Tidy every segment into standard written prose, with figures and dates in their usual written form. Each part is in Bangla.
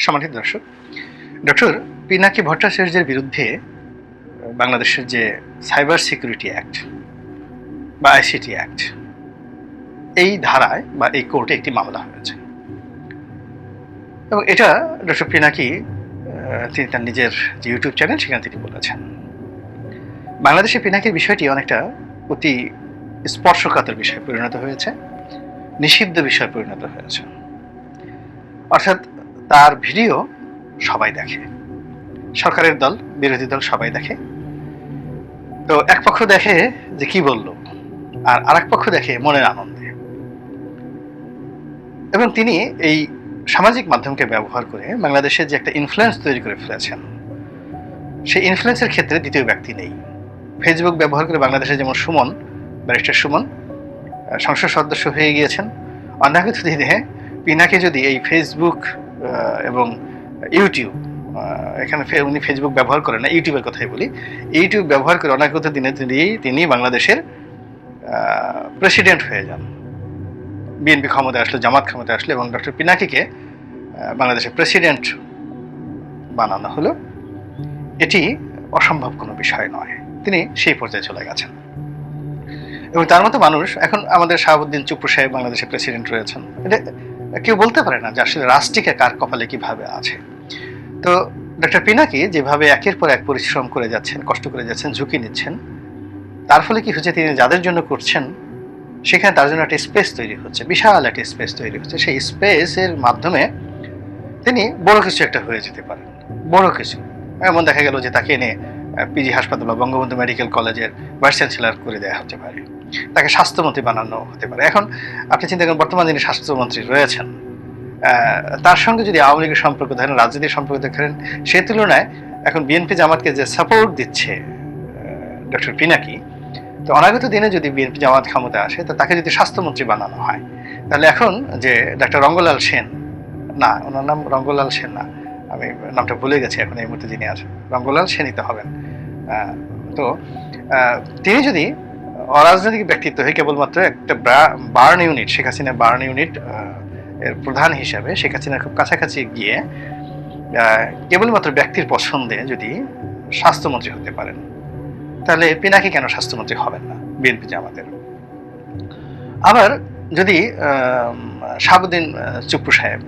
সম্মানিত দর্শক, ডক্টর পিনাকি ভট্টাচার্যের বিরুদ্ধে বাংলাদেশের যে সাইবার সিকিউরিটি অ্যাক্ট বা আইসিটি অ্যাক্ট, এই ধারায় বা এই কোর্টে একটি মামলা হয়েছে এবং এটা ডক্টর পিনাকি তিনি তার নিজের যে ইউটিউব চ্যানেল সেখানে তিনি বলেছেন। বাংলাদেশে পিনাকির বিষয়টি অনেকটা অতি স্পর্শকাতর বিষয় পরিণত হয়েছে, নিষিদ্ধ বিষয় পরিণত হয়েছে। অর্থাৎ তার ভিডিও সবাই দেখে, সরকারের দল বিরোধী দল সবাই দেখে। তো এক পক্ষ দেখে যে কি বলল, আর আরেক পক্ষ দেখে মনের আনন্দে। এবং তিনি এই সামাজিক মাধ্যমকে ব্যবহার করে বাংলাদেশের যে একটা ইনফ্লুয়েন্স তৈরি করে ফেলেছেন, সেই ইনফ্লুয়েন্সের ক্ষেত্রে দ্বিতীয় ব্যক্তি নেই। ফেসবুক ব্যবহার করে বাংলাদেশে যেমন সুমন, ব্যারিস্টার সুমন সংসদ সদস্য হয়ে গিয়েছেন, অনাগত দিনে পিনাকি যদি এই ফেসবুক এবং ইউটিউব, এখানে উনি ফেসবুক ব্যবহার করেন না, ইউটিউবের কথাই বলি, ইউটিউব ব্যবহার করে অনাগত দিনে তিনি বাংলাদেশের প্রেসিডেন্ট হয়ে যান। বিএনপি ক্ষমতায় আসলে, জামাত ক্ষমতায় আসলে এবং ডক্টর পিনাকিকে বাংলাদেশের প্রেসিডেন্ট বানানো হলো, এটি অসম্ভব কোনো বিষয় নয়। তিনি সেই পর্যায়ে চলে গেছেন এবং তার মতো মানুষ এখন আমাদের শাহাবুদ্দিন চুপ্পু সাহেব বাংলাদেশের প্রেসিডেন্ট রয়েছেন। এটা কেউ বলতে পারে না যে আসলে রাষ্ট্রটিকে কার কপালে কিভাবে আছে। তো ডক্টর পিনাকি যেভাবে একের পর এক পরিশ্রম করে যাচ্ছেন, কষ্ট করে যাচ্ছেন, ঝুঁকি নিচ্ছেন, তার ফলে কি হচ্ছে, তিনি যাদের জন্য করছেন সেখানে তার জন্য একটা স্পেস তৈরি হচ্ছে, বিশাল একটা স্পেস তৈরি হচ্ছে। সেই স্পেসের মাধ্যমে তিনি বড় কিছু একটা হয়ে যেতে পারেন, বড় কিছু। এমন দেখা গেল যে তাকে এনে পিজি হাসপাতাল বা বঙ্গবন্ধু মেডিকেল কলেজের ভাইস চ্যান্সেলর করে দেওয়া হতে পারে, তাকে স্বাস্থ্যমন্ত্রী বানানো হতে পারে। এখন আপনি চিন্তা করেন, বর্তমানে যিনি স্বাস্থ্যমন্ত্রী রয়েছেন, তার সঙ্গে যদি আওয়ামী লীগের সম্পর্ক ধরেন, রাজনীতির সম্পর্ক দেখেন, সেই তুলনায় এখন বিএনপি জামাতকে যে সাপোর্ট দিচ্ছে ডক্টর পিনাকি, তো অনাগত দিনে যদি বিএনপি জামাত ক্ষমতায় আসে, তো তাকে যদি স্বাস্থ্যমন্ত্রী বানানো হয়, তাহলে এখন যে ডক্টর রঙ্গলাল সেন, না ওনার নাম রঙ্গলাল সেন না, আমি নামটা ভুলে গেছি এখন এই মুহূর্তে যিনি আছেন, রঙ্গলাল সেনই তো হবেন। তো তিনি যদি অরাজনৈতিক ব্যক্তিত্ব হয়ে কেবলমাত্র একটা burn unit, Sheikh Hasina burn unit এর প্রধান হিসাবে শেখ হাসিনার খুব কাছাকাছি গিয়ে কেবলমাত্র ব্যক্তির পছন্দে যদি স্বাস্থ্যমন্ত্রী হতে পারেন, তাহলে পিনাকি কেন স্বাস্থ্যমন্ত্রী হবেন না বিএনপি জামাতের? আবার যদি শাহাবুদ্দিন চুপ্পু সাহেব,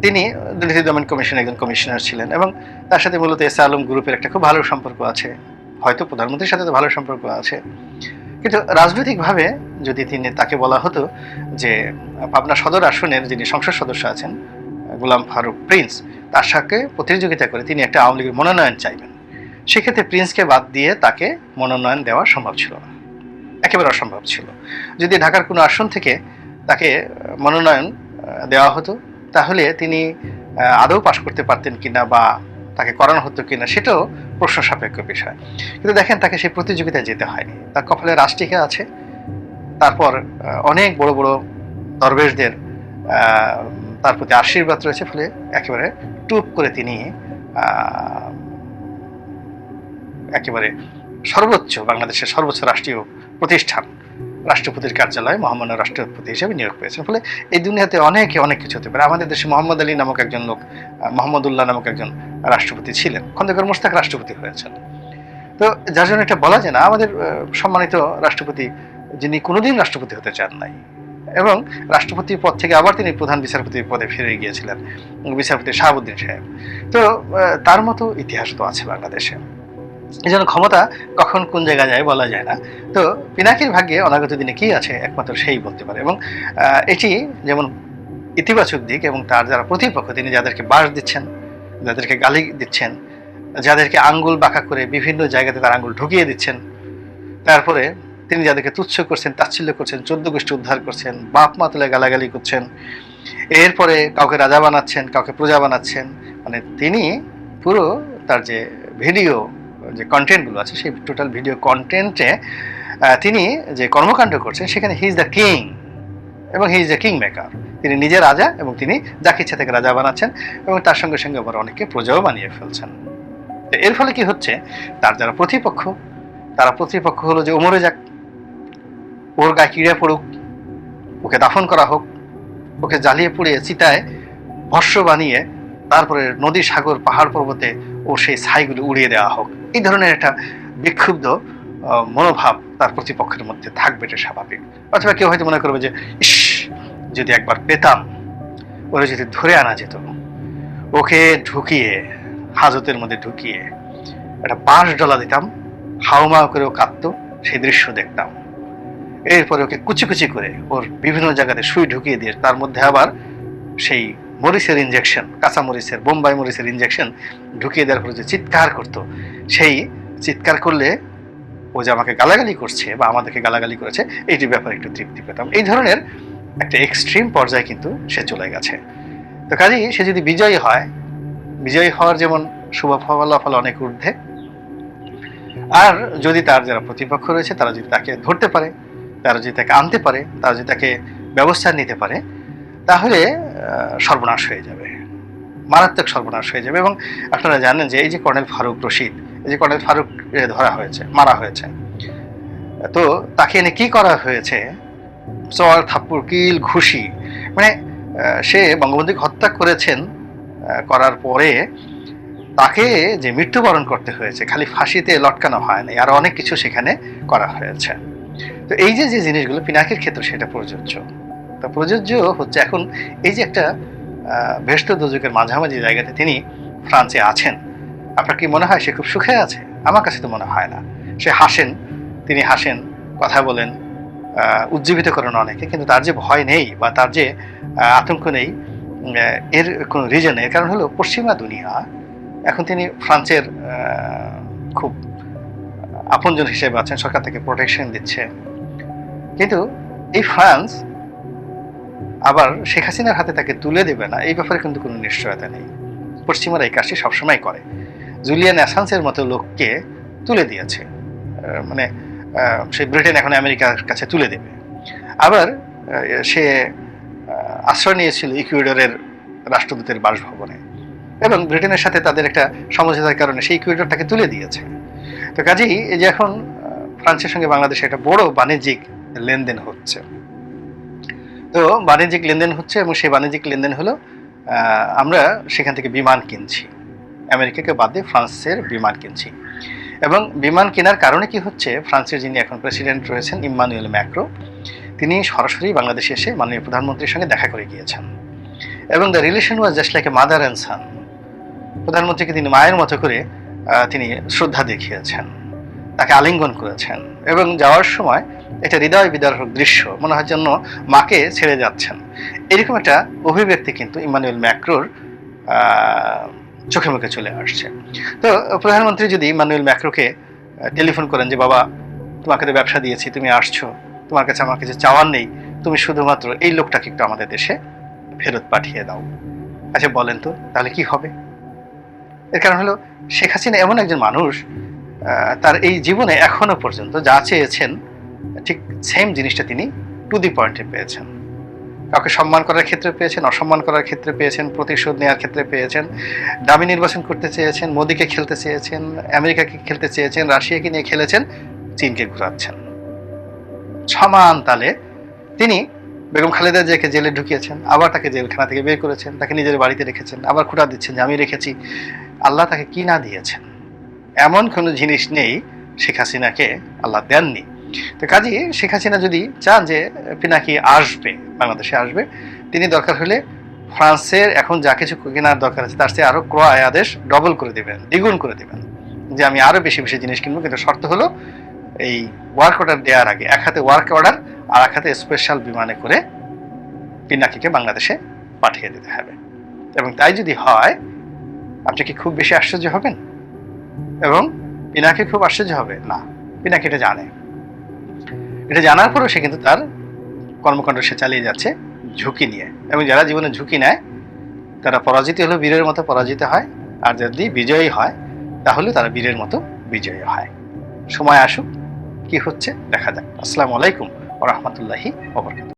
তিনি দুর্নীতি দমন কমিশনের একজন কমিশনার ছিলেন এবং তার সাথে মূলত এস আলম গ্রুপের একটা খুব ভালো সম্পর্ক আছে, হয়তো প্রধানমন্ত্রীর সাথে তো ভালো সম্পর্ক আছে, কিন্তু রাজনৈতিকভাবে যদি তাকে বলা হতো যে পাবনা সদর আসনের যিনি সংসদ সদস্য আছেন গোলাম ফারুক প্রিন্স, তার সাথে প্রতিযোগিতা করে তিনি একটা আওয়ামী লীগের মনোনয়ন চাইবেন, সেক্ষেত্রে প্রিন্সকে বাদ দিয়ে তাকে মনোনয়ন দেওয়া সম্ভব ছিল না, একেবারে অসম্ভব ছিল। যদি ঢাকার কোনো আসন থেকে তাকে মনোনয়ন দেওয়া হতো, তাহলে তিনি আদৌ পাশ করতে পারতেন কিনা বা তাকে করানো হতো কিনা সেটাও প্রশ্ন সাপেক্ষ বিষয়। কিন্তু দেখেন, তাকে সেই প্রতিযোগিতায় যেতে হয়নি, তার কপালে রাষ্ট্রিকে আছে, তারপর অনেক বড় বড় দরবেশদের তার প্রতি আশীর্বাদ রয়েছে, ফলে একেবারে টুপ করে তিনি একেবারে সর্বোচ্চ, বাংলাদেশের সর্বোচ্চ রাষ্ট্রীয় প্রতিষ্ঠান রাষ্ট্রপতির কার্যালয়ে মহামান্য রাষ্ট্রপতি হিসেবে নিয়োগ পেয়েছেন। ফলে এই দুনিয়াতে অনেক কিছু হতে পারে। আমাদের দেশে মোহাম্মদ আলী নামক একজন লোক, মোহাম্মদুল্লাহ নামক একজন রাষ্ট্রপতি ছিলেন, খন্দকার মোশতাক রাষ্ট্রপতি হয়েছেন। তো যার জন্য এটা বলা যায় না, আমাদের সম্মানিত রাষ্ট্রপতি যিনি কোনোদিন রাষ্ট্রপতি হতে চান নাই এবং রাষ্ট্রপতির পদ থেকে আবার তিনি প্রধান বিচারপতির পদে ফিরে গিয়েছিলেন, বিচারপতি শাহাবুদ্দিন সাহেব। তো তার মতো ইতিহাস তো আছে বাংলাদেশে। এই জন্য ক্ষমতা কখন কোন জায়গায় যায় বলা যায় না। তো পিনাকির ভাগ্যে অনাগত দিনে কি আছে একমাত্র সেই বলতে পারে। এবং এটি যেমন ইতিবাচক দিক, এবং তার যারা প্রতিপক্ষ, তিনি যাদেরকে বাস দিচ্ছেন, যাদেরকে গালি দিচ্ছেন, যাদেরকে আঙ্গুল বাঁকা করে বিভিন্ন জায়গাতে তার আঙ্গুল ঢুকিয়ে দিচ্ছেন, তারপরে তিনি যাদেরকে তুচ্ছ করছেন, তাচ্ছিল্য করছেন, 14 গোষ্ঠী উদ্ধার করছেন, বাপ মা তুলে গালাগালি করছেন, এরপরে কাউকে রাজা বানাচ্ছেন, কাউকে প্রজা বানাচ্ছেন, মানে তিনি পুরো তার যে ভিডিও যে কন্টেন্টগুলো আছে, সেই টোটাল ভিডিও কন্টেন্টে তিনি যে কর্মকাণ্ড করছেন, সেখানে হি ইজ দ্য কিং এবং he is the king maker. তিনি নিজে রাজা এবং তিনি যাকে ইচ্ছা থেকে রাজা বানাচ্ছেন এবং তার সঙ্গে সঙ্গে আবার অনেকে প্রজাও বানিয়ে ফেলছেন। এর ফলে কি হচ্ছে, তার যারা প্রতিপক্ষ, তারা প্রতিপক্ষ হলো যে মরে যাক, ওর গায়ে কিড়ে পড়ুক, ওকে দাফন করা হোক, ওকে জ্বালিয়ে পুড়িয়ে চিতায় ভস্য বানিয়ে তারপরে নদী, সাগর, পাহাড়, পর্বতে ওর সেই ছাইগুলো উড়িয়ে দেওয়া হোক। এই ধরনের একটা বিক্ষুব্ধ মনোভাব তার প্রতিপক্ষের মধ্যে থাকবে, এটা স্বাভাবিক। অথবা কেউ হয়তো মনে করবে যে ইস, যদি একবার পেতাম, ওরা যদি ধরে আনা যেত, ওকে ঢুকিয়ে, হাজতের মধ্যে ঢুকিয়ে একটা বাঁশ ডলা দিতাম, হাউমাউ করে ও কাঁদতো, সেই দৃশ্য দেখতাম। এরপরে ওকে কুচি কুচি করে ওর বিভিন্ন জায়গাতে সুই ঢুকিয়ে দিয়ে তার মধ্যে আবার সেই মরিচের ইনজেকশন, কাঁচা মরিচের, বোম্বাই মরিচের ইনজেকশন ঢুকিয়ে দেওয়ার পরে যে চিৎকার করতো, সেই চিৎকার করলে ও যে আমাকে গালাগালি করছে বা আমাদেরকে গালাগালি করেছে, এইটির ব্যাপারে একটু তৃপ্তি পেতাম। এই ধরনের একটা এক্সট্রিম পর্যায়ে কিন্তু সে চলে গেছে। তো কাজেই সে যদি বিজয়ী হয়, বিজয়ী হওয়ার যেমন শুভ ফলাফল অনেক ঊর্ধ্বে, আর যদি তার যারা প্রতিপক্ষ রয়েছে তারা যদি তাকে ধরতে পারে, তারা যদি তাকে আনতে পারে, তারা যদি তাকে ব্যবস্থা নিতে পারে, তাহলে সর্বনাশ হয়ে যাবে, মারাত্মক সর্বনাশ হয়ে যাবে। এবং আপনারা জানেন যে এই যে কর্নেল ফারুক রশিদ, এই যে কর্নেল ফারুক ধরা হয়েছে, মারা হয়েছে, তো তাকে এনে কি করা হয়েছে, চর, থাপ্পড়, কিল, ঘুষি, মানে সে বঙ্গবন্ধুকে হত্যা করেছেন, করার পরে তাকে যে মৃত্যুবরণ করতে হয়েছে, খালি ফাঁসিতে লটকানো হয় না, আর অনেক কিছু সেখানে করা হয়েছে। তো এই যে যে জিনিসগুলো পিনাকির ক্ষেত্রে সেটা প্রযোজ্য। তা প্রযোজ্য হচ্ছে এখন এই যে একটা ভেস্ত দোজকের মাঝামাঝি জায়গাতে তিনি ফ্রান্সে আছেন, আপনার কি মনে হয় সে খুব সুখে আছে? আমার কাছে তো মনে হয় না। সে হাসেন, তিনি হাসেন, কথা বলেন, উজ্জীবিত করেন অনেকে, কিন্তু তার যে ভয় নেই বা তার যে আতঙ্ক নেই, এর কোনো রিজন নেই। কারণ হলো পশ্চিমা দুনিয়া এখন তিনি ফ্রান্সের খুব আপনজন হিসেবে আছেন, সরকার থেকে প্রোটেকশন দিচ্ছে। কিন্তু এই ফ্রান্স আবার শেখ হাসিনার হাতে তাকে তুলে দেবে না, এই ব্যাপারে কিন্তু কোনো নিশ্চয়তা নেই। পশ্চিমারা এই কাজটি সবসময় করে। জুলিয়ান অ্যাসাঞ্জের মতো লোককে তুলে দিয়েছে, মানে সে ব্রিটেন এখন আমেরিকার কাছে তুলে দেবে। আবার সে আশ্রয় নিয়েছিল ইকুয়েডরের রাষ্ট্রদূতের বাসভবনে, এবং ব্রিটেনের সাথে তাদের একটা সমঝোতার কারণে সেই ইকুয়েডর তাকে তুলে দিয়েছে। তো কাজেই এই যে এখন ফ্রান্সের সঙ্গে বাংলাদেশে একটা বড় বাণিজ্যিক লেনদেন হচ্ছে, তো বাণিজ্যিক লেনদেন হচ্ছে, এবং সেই বাণিজ্যিক লেনদেন হলো আমরা সেখান থেকে বিমান কিনছি, আমেরিকাকে বাদ দিয়ে ফ্রান্সের বিমান কিনছি। এবং বিমান কেনার কারণে কি হচ্ছে, ফ্রান্সের যিনি এখন প্রেসিডেন্ট রয়েছেন ইম্মানুয়েল ম্যাক্রো, তিনি সরাসরি বাংলাদেশে এসে মাননীয় প্রধানমন্ত্রীর সঙ্গে দেখা করে গিয়েছেন, এবং the relation was just like a mother and son. প্রধানমন্ত্রীকে তিনি মায়ের মতো করে তিনি শ্রদ্ধা দেখিয়েছেন, তাকে আলিঙ্গন করেছেন, এবং যাওয়ার সময় একটা হৃদয় বিদারক দৃশ্য, মনে হয় যেন মাকে ছেড়ে যাচ্ছেন, এরকম একটা অভিব্যক্তি কিন্তু ইম্মানুয়েল ম্যাক্রোর চোখে মুখে চলে আসছে। তো প্রধানমন্ত্রী যদি ইম্মানুয়েল ম্যাক্রোকে টেলিফোন করেন যে বাবা, তোমাকে তো ব্যবসা দিয়েছি, তুমি আসছো, তোমার কাছে আমার কিছু চাওয়ার নেই, তুমি শুধুমাত্র এই লোকটাকে একটু আমাদের দেশে ফেরত পাঠিয়ে দাও, আচ্ছা বলেন তো তাহলে কি হবে? এর কারণ হলো শেখ হাসিনা এমন একজন মানুষ, তার এই জীবনে এখনো পর্যন্ত যা চেয়েছেন ঠিক সেম জিনিসটা তিনি টু দি পয়েন্টে পেয়েছেন। কাউকে সম্মান করার ক্ষেত্রে পেয়েছেন, অসম্মান করার ক্ষেত্রে পেয়েছেন, প্রতিশোধ নেওয়ার ক্ষেত্রে পেয়েছেন, দামি নির্বাচন করতে চেয়েছেন, মোদিকে খেলতে চেয়েছেন, আমেরিকাকে খেলতে চেয়েছেন, রাশিয়াকে নিয়ে খেলেছেন, চীনকে ঘুরাচ্ছেন। সমান তালে তিনি বেগম খালেদা জিয়াকে জেলে ঢুকিয়েছেন, আবার তাকে জেলখানা থেকে বের করেছেন, তাকে নিজের বাড়িতে রেখেছেন, আবার খুঁটা দিচ্ছেন যে আমি রেখেছি। আল্লাহ তাকে কি না দিয়েছেন? এমন কোনো জিনিস নেই শেখ হাসিনাকে আল্লাহ দেননি। তো কাজে শেখ হাসিনা যদি চান যে পিনাকি আসবে, বাংলাদেশে আসবে, তিনি দরকার হলে ফ্রান্সের এখন যা কিছু কেনার দরকার আছে তার চেয়ে আরো ক্রয় আদেশ ডবল করে দেবেন, দ্বিগুণ করে দেবেন, যে আমি আরো বেশি বেশি জিনিস কিনবো, কিন্তু শর্ত হলো এই ওয়ার্ক অর্ডার দেওয়ার আগে এক হাতে ওয়ার্ক অর্ডার আর এক হাতে স্পেশাল বিমানে করে পিনাকিকে বাংলাদেশে পাঠিয়ে দিতে হবে। এবং তাই যদি হয়, আপনি কি খুব বেশি আশ্চর্য হবেন? এবং পিনাকি খুব আশ্চর্য হবে না, পিনাকি এটা জানে। এটা জানার পরেও সে কিন্তু তার কর্মকাণ্ড সে চালিয়ে যাচ্ছে ঝুঁকি নিয়ে। এবং যারা জীবনে ঝুঁকি নেয় তারা পরাজিত হলে বীরের মতো পরাজিত হয়, আর যদি বিজয়ী হয় তাহলে তারা বীরের মতো বিজয়ী হয়। সময় আসুক, কি হচ্ছে দেখা যাক। আসসালামু আলাইকুম ওয়া রাহমাতুল্লাহি ওয়া বারাকাতুহু।